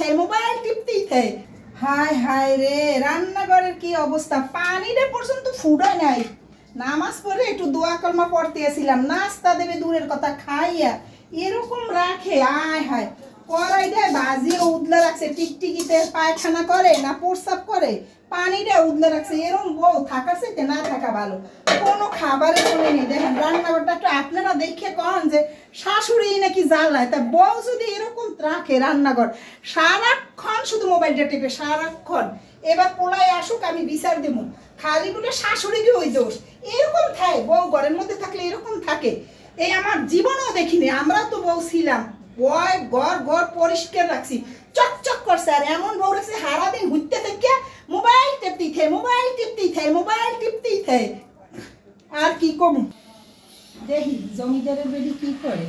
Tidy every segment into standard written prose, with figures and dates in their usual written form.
থাকে, মোবাইল টিপতেই থাকে। হায় হায় রে, রান্নাঘরের কি অবস্থা, পানিটা পর্যন্ত ফুটায় নাই। নামাজ পড়ে একটু দোয়া কলমা পড়তে আসছিলাম, নাস্তা দেবে দূরের কথা, খাইয়া এরকম রাখে। আয় হায়, কড়াইটা বাজিয়ে উদলা রাখছে, টিকটিকিতে পায়খানা করে না প্রস্রাব করে, পানিটা উদলা রাখছে। এরকম বউ থাকার চাইতে না থাকা ভালো। কোনো খাবারের কোনো নেই। দেখেন রান্নাঘরটা একটু আপনারা দেখে কন যে শাশুড়ি নাকি জ্বালায়, তা বউ যদি এরকম রাখে রান্নাঘর, সারাক্ষণ শুধু মোবাইলটা টিপে সারাক্ষণ। এবার পোলাই আসুক আমি বিচার দেবো, খালি বলে শাশুড়িরই ওই দোষ। এরকম থাকে বউ, ঘরের মধ্যে থাকলে এরকম থাকে। এই আমার জীবনেও দেখিনি, আমরা তো বউ ছিলাম, বয় ঘর ঘর পরিষ্কার রাখছি, চকচক করছে। আর এমন বউ রাখছে সারাদিন ঘুরতে থেকে মোবাইল টিপতেই থাকে, মোবাইল টিপতেই থাকে, মোবাইল টিপতেই থাকে। আর কি কম দেখি জমিদারের বেডি কি করে,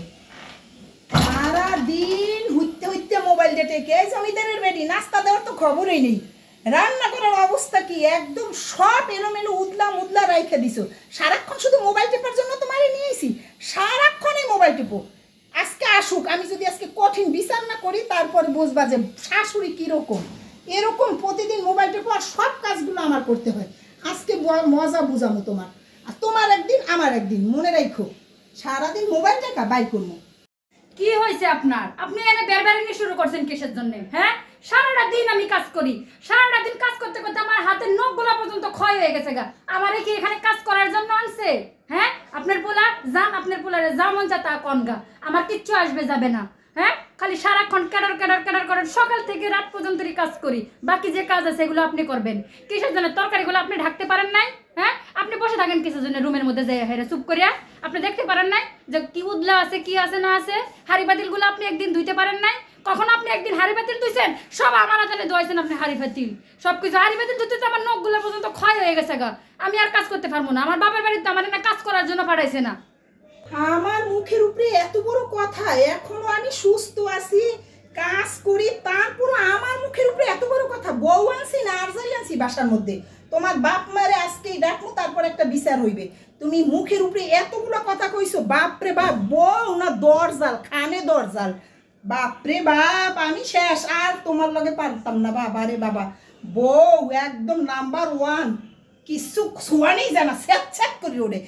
সারাদিন ঘুরতে ঘুরতে মোবাইল টেকে। জমিদারের বেডি নাস্তা দেওয়ার তো খবরই নেই, রান্না করার অবস্থা কি, একদম সব এলোমেলো উদলা মুদলা রাইখে দিছো। সারাক্ষণ শুধু মোবাইল টেপার জন্য তোমারে নিয়েছি, সারাক্ষণই মোবাইল টেপো। আজকে আসুক, আমি যদি আজকে কঠিন বিচার না করি তারপরে বুঝবা যে শাশুড়ি কীরকম। এরকম প্রতিদিন মোবাইল টেপো আর সব কাজগুলো আমার করতে হয়। আজকে মজা বুঝামো তোমার, আর তোমার একদিন আমার একদিন, মনে রাখো। সারাদিন মোবাইল টেকা বাই করবো। কি হয়েছে আপনার? আপনি এনে বেরবেরানি শুরু করছেন কিসের জন্য? হ্যাঁ, সারাটা দিন আমি কাজ করি, সারাটা দিন কাজ করতে করতে আমার হাতের নখগুলা পর্যন্ত ক্ষয় হয়ে গেছে গা। আমারে কি এখানে কাজ করার জন্য আনছে? হ্যাঁ, আপনার পোলা যান, আপনার পোলারে যা মন যা তা কন গা, আমার কিচ্ছু আসবে যাবে না। হ্যাঁ, খালি সারাক্ষণ ক্যাডার ক্যাডার ক্যাডার করেন, সকাল থেকে রাত পর্যন্তই কাজ করি, বাকি যে কাজ আছে এগুলো আপনি করবেন। কিসের জন্য? তরকারিগুলো আপনি ঢাকতে পারেন নাই? হ্যাঁ, আপনি বসে থাকেন কিসের জন্য রুমের মধ্যে যাই হেরে চুপ করিয়া? আপনি দেখতে পারেন নাই যে কি উদলা আছে কি আছে না আছে? হাড়ি বাতিলগুলো আপনি একদিন ধুইতে পারেন নাই? কখন আপনি একদিন হাড়ি বাতিল ধুইছেন? সব আমার হাতে ধোয়াইছেন আপনি হাড়ি বাতিল, সব কিছু। হাড়ি বাতিল ধুতে তো আমার নখগুলো পর্যন্ত ক্ষয় হয়ে গেছে গা, আমি আর কাজ করতে পারবো না। আমার বাবার বাড়িতে আমার না কাজ করার জন্য পাঠাইছে না। আমার মুখের উপরে এত বড় কথা, এখনো আমি সুস্থ আছি, কাজ করি, তারপর আমার মুখের উপরে এত বড় কথা। বউ আনছি না আর যাই আনছি বাসার মধ্যে, তোমার বাপ মারে আজকেই ডাকবো, তারপর একটা বিচার হইবে। তুমি মুখের উপরে এতগুলো কথা কইছো, বাপরে বাপ, বউ না দরজাল, খানে দরজাল, বাপরে বাপ, আমি শেষ, আর তোমার লগে পারতাম না। বাবা রে বাবা, বউ একদম নাম্বার ওয়ান, কিছু ছোঁয়া নেই জানা, স্যাট স্যাট করে ওঠে।